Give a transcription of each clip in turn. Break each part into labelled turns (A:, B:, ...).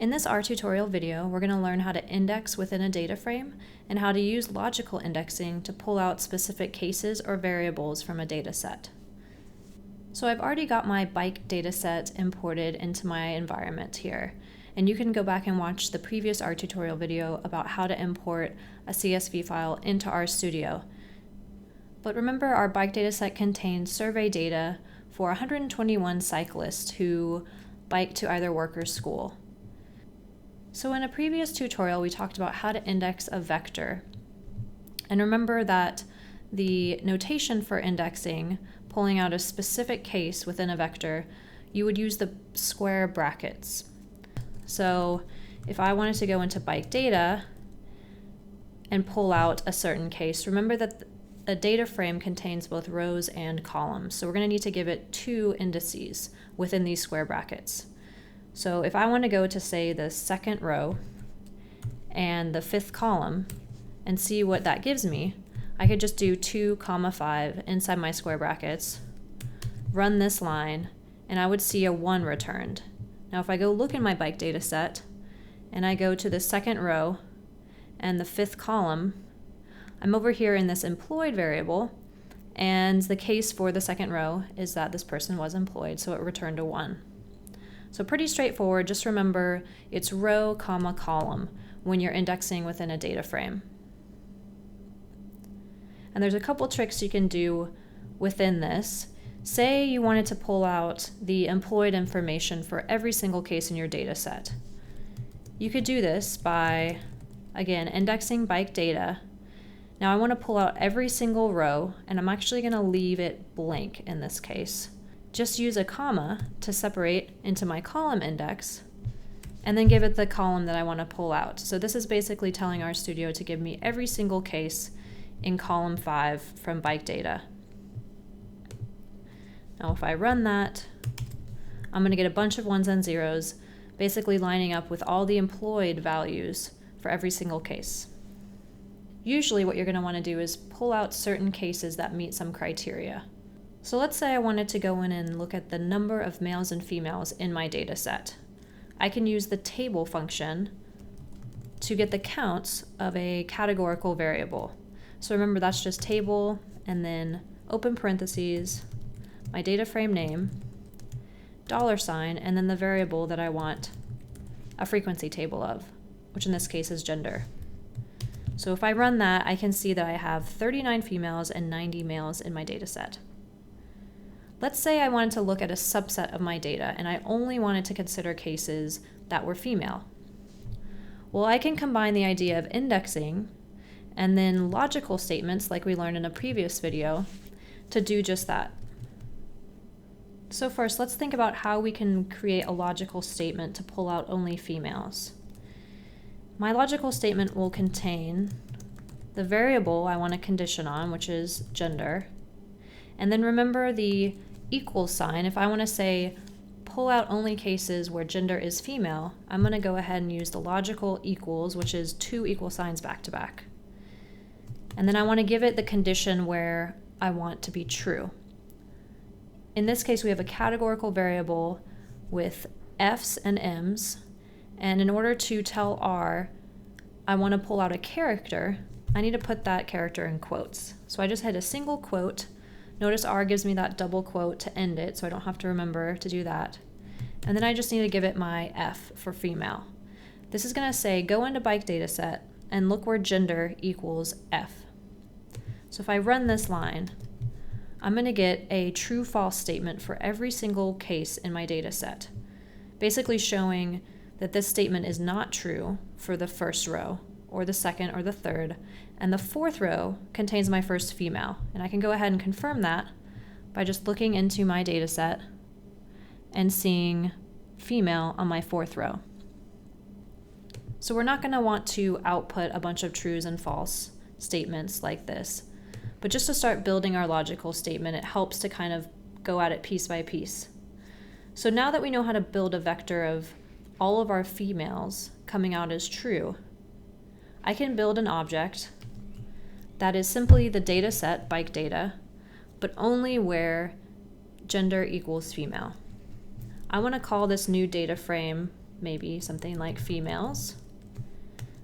A: In this R tutorial video, we're going to learn how to index within a data frame and how to use logical indexing to pull out specific cases or variables from a data set. So I've already got my bike data set imported into my environment here, and you can go back and watch the previous R tutorial video about how to import a CSV file into RStudio. But remember, our bike data set contains survey data for 121 cyclists who bike to either work or school. So in a previous tutorial, we talked about how to index a vector. And remember that the notation for indexing, pulling out a specific case within a vector, you would use the square brackets. So if I wanted to go into bike data and pull out a certain case, remember that a data frame contains both rows and columns. So we're going to need to give it two indices within these square brackets. So if I want to go to, say, the second row and the fifth column and see what that gives me, I could just do 2, 5 inside my square brackets, run this line, and I would see a 1 returned. Now if I go look in my bike data set and I go to the second row and the fifth column, I'm over here in this employed variable, and the case for the second row is that this person was employed, so it returned a 1. So pretty straightforward. Just remember it's row, column when you're indexing within a data frame. And there's a couple tricks you can do within this. Say you wanted to pull out the employed information for every single case in your data set. You could do this by, again, indexing bike data. Now I want to pull out every single row, and I'm actually going to leave it blank in this case. Just use a comma to separate into my column index, and then give it the column that I want to pull out. So this is basically telling RStudio to give me every single case in column 5 from bike data. Now if I run that, I'm going to get a bunch of 1s and 0s, basically lining up with all the employed values for every single case. Usually what you're going to want to do is pull out certain cases that meet some criteria. So let's say I wanted to go in and look at the number of males and females in my data set. I can use the table function to get the counts of a categorical variable. So remember, that's just table and then open parentheses, my data frame name, $, and then the variable that I want a frequency table of, which in this case is gender. So if I run that, I can see that I have 39 females and 90 males in my data set. Let's say I wanted to look at a subset of my data and I only wanted to consider cases that were female. Well, I can combine the idea of indexing and then logical statements like we learned in a previous video to do just that. So first, let's think about how we can create a logical statement to pull out only females. My logical statement will contain the variable I want to condition on, which is gender. And then remember the equal sign. If I want to say pull out only cases where gender is female, I'm going to go ahead and use the logical equals, which is 2 equal signs back to back. And then I want to give it the condition where I want to be true. In this case, we have a categorical variable with F's and M's. And in order to tell R, I want to pull out a character, I need to put that character in quotes. So I just had a single quote. Notice R gives me that double quote to end it, so I don't have to remember to do that. And then I just need to give it my F for female. This is going to say, go into bike data set and look where gender equals F. So if I run this line, I'm going to get a true-false statement for every single case in my data set, basically showing that this statement is not true for the first row, or the second, or the third, and the fourth row contains my first female. And I can go ahead and confirm that by just looking into my data set and seeing female on my fourth row. So we're not going to want to output a bunch of trues and false statements like this, but just to start building our logical statement, it helps to kind of go at it piece by piece. So now that we know how to build a vector of all of our females coming out as true, I can build an object that is simply the data set, bike data, but only where gender equals female. I want to call this new data frame maybe something like females.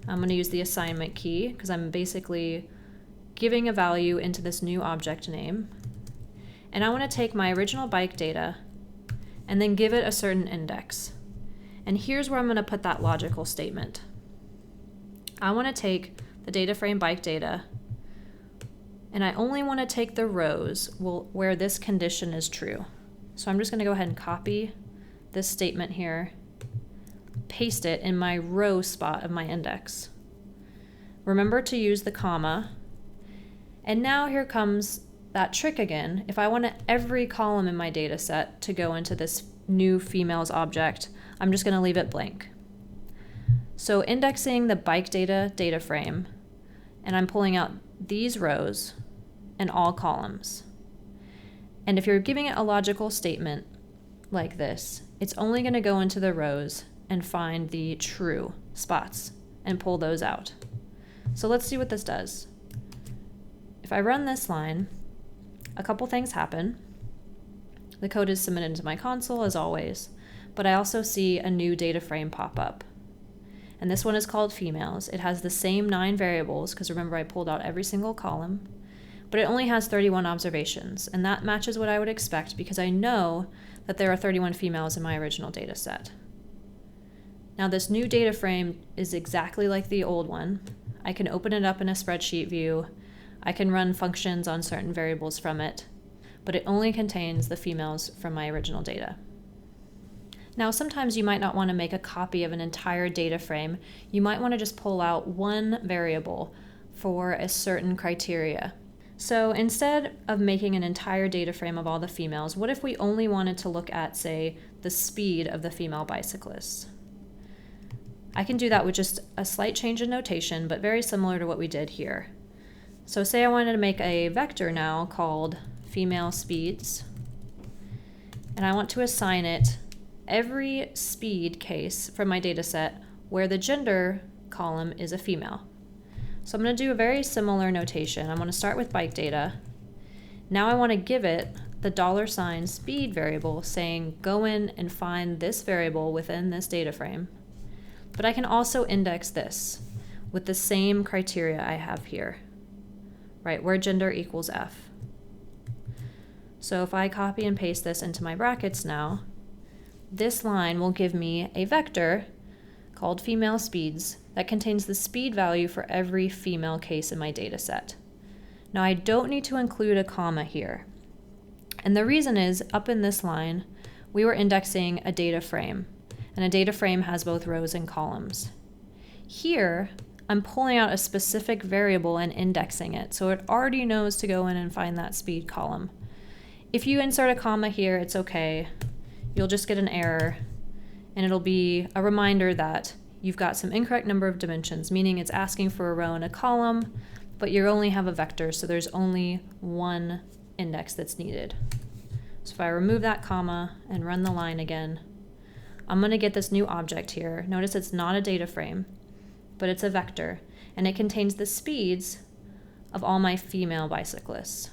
A: I'm going to use the assignment key because I'm basically giving a value into this new object name. And I want to take my original bike data and then give it a certain index. And here's where I'm going to put that logical statement. I want to take the data frame bike data, and I only want to take the rows where this condition is true. So I'm just going to go ahead and copy this statement here, paste it in my row spot of my index. Remember to use the comma. And now here comes that trick again. If I want every column in my data set to go into this new females object, I'm just going to leave it blank. So indexing the bike data frame, and I'm pulling out these rows and all columns. And if you're giving it a logical statement like this, it's only going to go into the rows and find the true spots and pull those out. So let's see what this does. If I run this line, a couple things happen. The code is submitted to my console as always, but I also see a new data frame pop up. And this one is called females. It has the same 9 variables, because remember I pulled out every single column, but it only has 31 observations, and that matches what I would expect because I know that there are 31 females in my original data set. Now this new data frame is exactly like the old one. I can open it up in a spreadsheet view. I can run functions on certain variables from it, but it only contains the females from my original data. Now, sometimes you might not want to make a copy of an entire data frame. You might want to just pull out one variable for a certain criteria. So instead of making an entire data frame of all the females, what if we only wanted to look at, say, the speed of the female bicyclists? I can do that with just a slight change in notation, but very similar to what we did here. So say I wanted to make a vector now called female speeds, and I want to assign it every speed case from my data set where the gender column is a female. So I'm going to do a very similar notation. I'm going to start with bike data. Now I want to give it the $ speed variable saying go in and find this variable within this data frame. But I can also index this with the same criteria I have here, right, where gender equals F. So if I copy and paste this into my brackets now, this line will give me a vector called female speeds that contains the speed value for every female case in my data set. Now I don't need to include a comma here. And the reason is, up in this line, we were indexing a data frame, and a data frame has both rows and columns. Here, I'm pulling out a specific variable and indexing it, so it already knows to go in and find that speed column. If you insert a comma here, it's okay. You'll just get an error, and it'll be a reminder that you've got some incorrect number of dimensions, meaning it's asking for a row and a column, but you only have a vector, so there's only one index that's needed. So if I remove that comma and run the line again, I'm going to get this new object here. Notice it's not a data frame, but it's a vector, and it contains the speeds of all my female bicyclists.